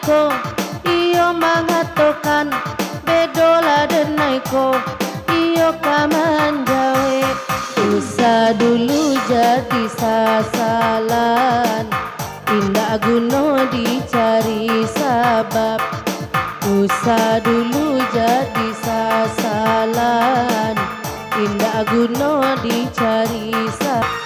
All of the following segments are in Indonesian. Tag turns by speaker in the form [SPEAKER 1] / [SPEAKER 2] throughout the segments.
[SPEAKER 1] ko iyo mangatokan bedola denai ko iyo kaman gawe usah dulu jadi sasalan indah guno dicari sabab usah dulu jadi sasalan indah guno dicari sabab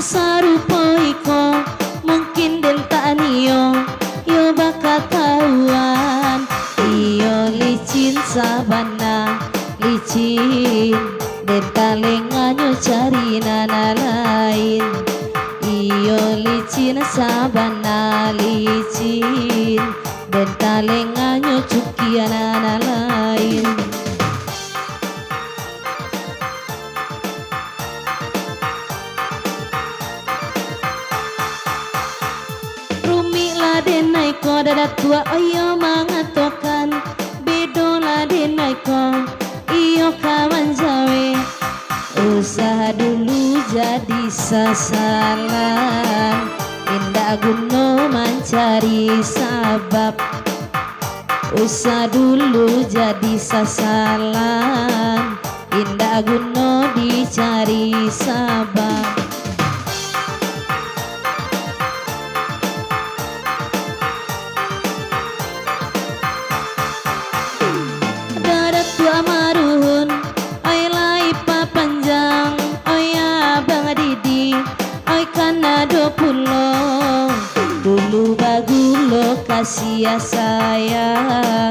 [SPEAKER 1] sarupa iko mungkin den tak niyo yo bakal tauan iyo licin sabana licin den talenganyo cari nana lain iyo licin sabana licin den talenganyo cukian nana lain denai ko dadat tua iyo mangatokan bedola denai ko iyo kawan jawe usaha dulu jadi sasalan indah guno mencari sabab usaha dulu jadi sasalan indah guno dicari sabab maruhun oi lai papanjang oi abang didi oi kanado pulo dulu bagulo kasih sayang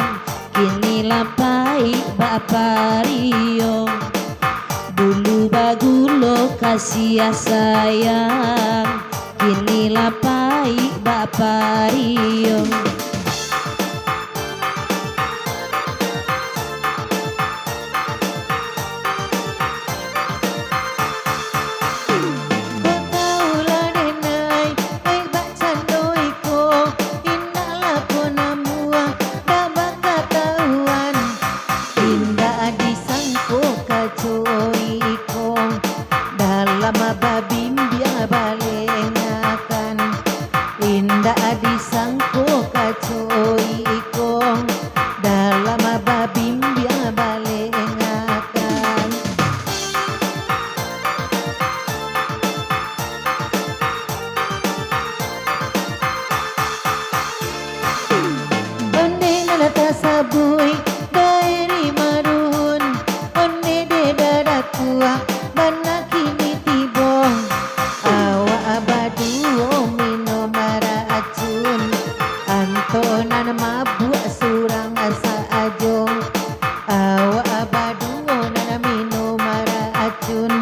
[SPEAKER 1] kini lapai bapak rio dulu bagulo kasih sayang kini lapai bapak rio lama babim biar balengakan indah disangko kacoi ikong dalam babim biar balengakan onde nalata sabui dari marun onde de dadatua banak Antonan mabuk surang asa ajo awa abadu nana minum racun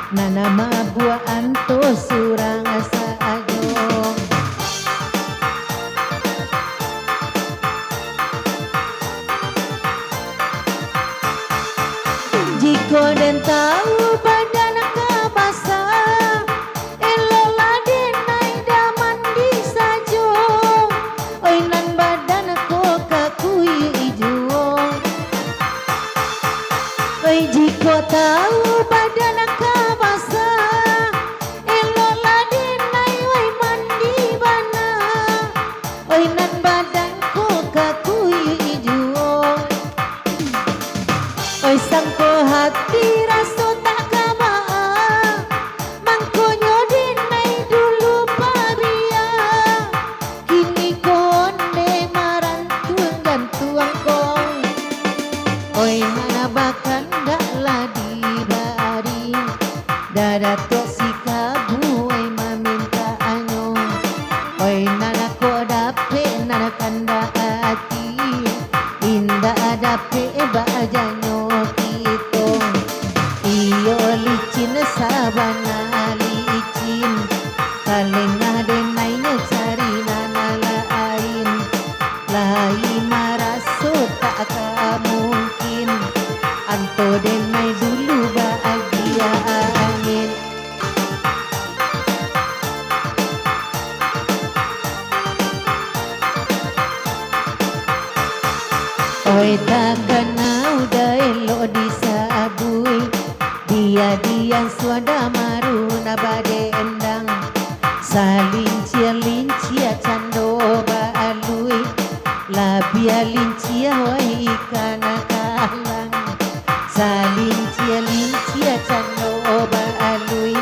[SPEAKER 1] nana mabuk anto surang asa ajo jiko den tahu badan kabasa elola denai daman di sajo oi nan badan ko kakui ijo oi jiko tahu badan kabasa elola denai oi mandi bana oi nan badan ko kakui ijo oi sangko hati raso tak kamaa mangkonyo denai dulu pabia kini konde marantuang gantuang kong oi mana bakan dak ladi bari dada tok si kabu oi maminta anyo oi nana ko dape nana kanda hati indah dape bajanyo kito iyo licin sabana licin kalengah denainya cari nana lain lain maraso tak mungkin anto denai dulu bahagia angin oi tak kenal dai dan suada maruna bade endang salincia lincia cando baalui labia lincia wai kana kalang salincia lincia cando baalui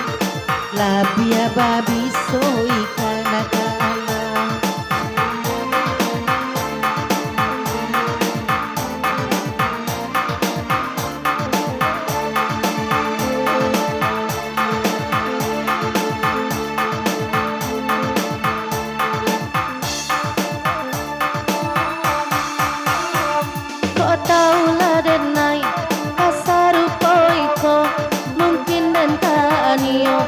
[SPEAKER 1] labia babi soi kana kalang. Kok taulah denai kasarupoiko mungkin dan tanio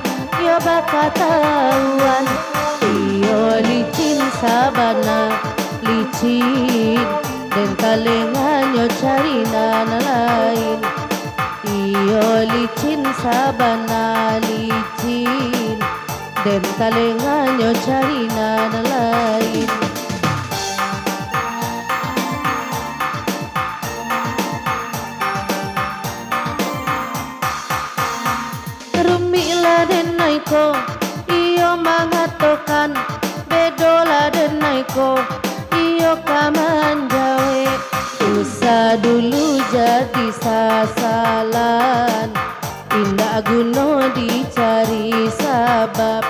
[SPEAKER 1] yo bakatawan iyo licin sabana licin dan kalenganyo carina na lain iyo licin sabana licin dan kalenganyo carina na lain. Rumila denai ko iyo mangatokan bedola denai ko iyo kaman jawe usah dulu jadi sasalan indah guno dicari sabab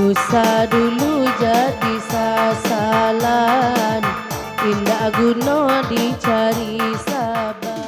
[SPEAKER 1] usah dulu jadi sasalan indah guno dicari sabab.